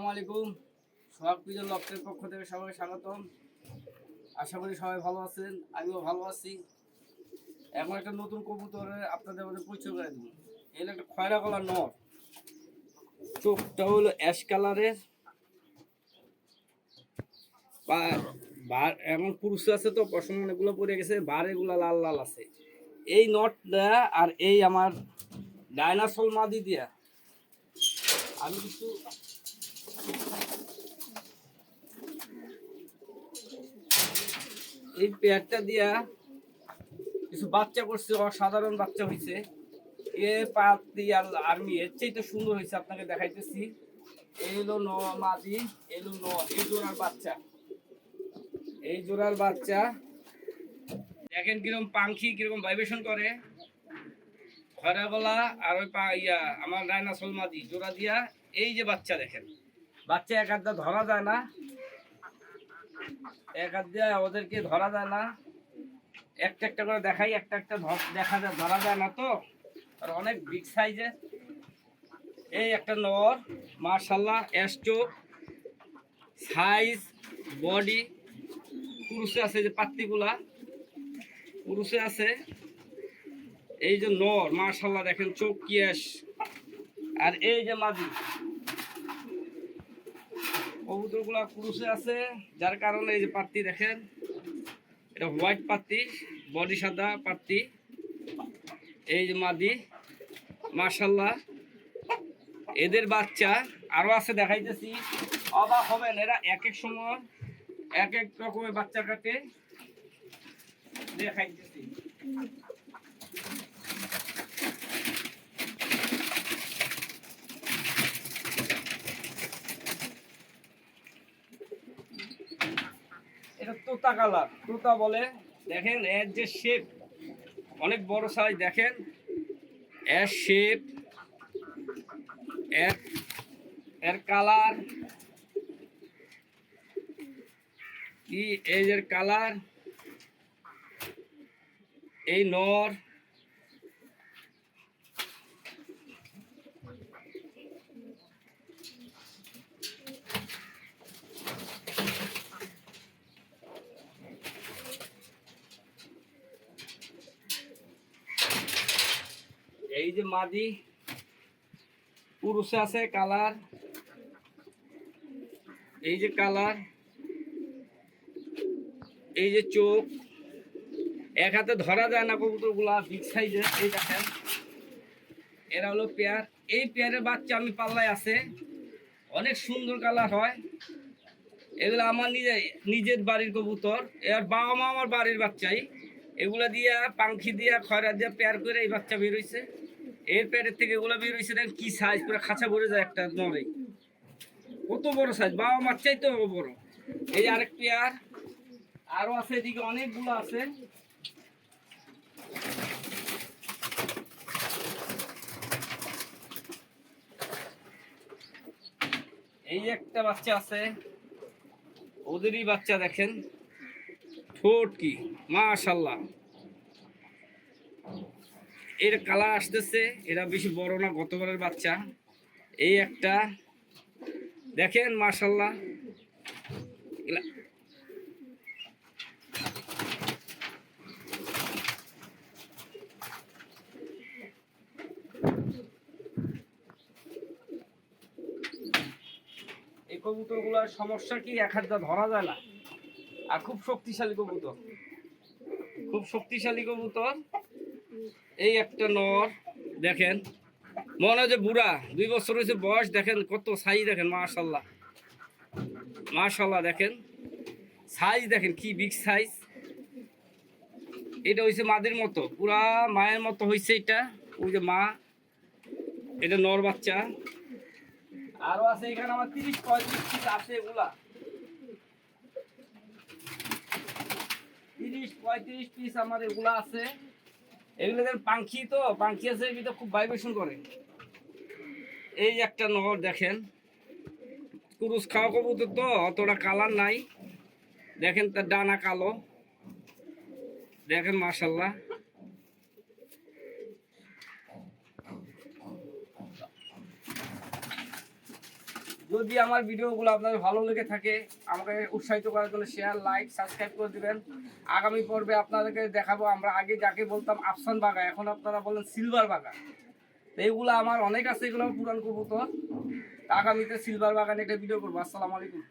আসসালামু আলাইকুম। সোহাগ পিজন লফটের পক্ষ থেকে সবাইকে স্বাগতম। আশা করি সবাই ভালো আছেন, আমিও ভালো আছি। এখন একটা নতুন কবুতরের আপনাদের মধ্যে পরিচয় করে দেবো। এর একটা খয়রা গলার নর, চোখটা হলো অ্যাশ কালারের, এমন পুরুষ আছে তো পশম অনেকগুলো পড়ে গেছে, বার এগুলো লাল লাল আছে। এই নটটা আর এই আমার ডাইনাসল মাদি দিয়া আমি কিছু এই পেয়ারটা দিয়া কিছু বাচ্চা করছে, অসাধারণ বাচ্চা হয়েছে। এ পাতি আর্মি এর চেয়ে সুন্দর হয়েছে, আপনাকে দেখাইতেছি। এলো ন মাদি, এলো ন, এই জোড়ার বাচ্চা, এই জোড়ার বাচ্চা দেখেন কিরকম পাখি কিরকম ভাইব্রেশন করে। খরা গলা আর ওই আমার ডাইনাসল মাদি জোড়া দিয়া এই যে বাচ্চা দেখেন, বাচ্চা এক আধটা ধরা যায় না, এক আধ দিয়ে ওদেরকে ধরা যায় না। একটা একটা করে দেখাই, একটা একটা দেখা যায়, ধরা যায় না তো, আর অনেক বিগ সাইজের। এই একটা নর, মাশাআল্লাহ, এস্টো সাইজ, বডি, পুরুষে আছে যে পাত্তিগুলা পুরুষে আছে। এই যে নর, মাশাআল্লাহ দেখেন চোখ কিয়াস। আর এই যে মাদি, কবুতরগুলা পুরুষে আছে, যার কারণে এই যে পাত্তি দেখেন, এটা হোয়াইট পাত্তি, বডি সাদা পাত্তি। এই যে মাদি, মাশাআল্লাহ। এদের বাচ্চা আরো আছে, দেখাইতেছি, অবাক হবেন। এরা এক এক সময় এক এক রকমের বাচ্চা কাটে, দেখাইতেছি। এটা তোতা কালার, তোতা বলে। দেখেন এর যে শেপ, অনেক বড় সাইজ। দেখেন এর শেপ, এর এর কালার কি, এই যে কালার। এই নর, এই যে মাদি, পুরুষে আছে কালার, এই যে কালার, এই যে চোখ, এক হাতে ধরা যায় না কবুতরগুলা, বিগ সাইজের। এই দেখেন এরা হলো পেয়ার। এই পেয়ারের বাচ্চা আমি পাল্লায় আছে, অনেক সুন্দর কালার হয়। এগুলো আমার নিজের বাড়ির কবুতর, এর বাবা মা আমার বাড়ির বাচ্চাই। এগুলা দিয়া পাখি দিয়া খয়রা দিয়া পেয়ার করে এই বাচ্চা বের হয়েছে। এর পেয়ারের থেকে এগুলো বের হয়েছে, দেখেন কি সাইজ, পুরো খাঁচা ভরে যায় একটা নরে। কত বড় সাইজ, বাবা মার চাইতে বড়। এই আরেক পেয়ার আরো আছে, এদিকে অনেকগুলো আছে। এই একটা বাচ্চা আছে, ওদেরই বাচ্চা দেখেন, ঠোঁট কি মাশাআল্লাহ। এর কালার আসতেছে, এরা বেশি বড় না, গতবারের বাচ্চা। এই একটা দেখেন মাশাআল্লাহ। এই কবুতরগুলোর সমস্যা কি, এক হাত ধরা যায় না, আর খুব শক্তিশালী কবুতর, খুব শক্তিশালী কবুতর। এই একটা নর দেখেন, মনে হয় যে বুড়া, 2 বছর হয়েছে বয়স। দেখেন কত সাইজ, দেখেন মাশাআল্লাহ, মাশাআল্লাহ। দেখেন সাইজ, দেখেন কি বিগ সাইজ। এটা হয়েছে মাদের মতো, পুরা মায়ের মতো হয়েছে এটা। ওই যে মা, এটা নর বাচ্চা। আরো আছে এখানে আমার 30-35 পিস আছে। এগুলা 30-35 পিস আমার এগুলা আছে। এগুলো পাখি তো, পাখি আছে, এগুলো খুব ভাইব্রেশন করে। এই একটা নর দেখেন, কুরুস খাওয়া কবুতর তো, অতটা কালার নাই। দেখেন তার ডানা কালো, দেখেন মাশাআল্লাহ। যদি আমার ভিডিওগুলো আপনাদের ভালো লেগে থাকে আমাকে উৎসাহিত করার জন্য শেয়ার, লাইক, সাবস্ক্রাইব করে দিবেন। আগামী পর্বে আপনাদেরকে দেখাবো, আমরা আগে যাকে বলতাম আফসান বাগা, এখন আপনারা বলেন সিলভার বাগা। তো এইগুলো আমার অনেক আছে, এগুলো পুরান কবুতর। আগামীতে সিলভার বাগানে একটা ভিডিও করবো। আসসালামু আলাইকুম।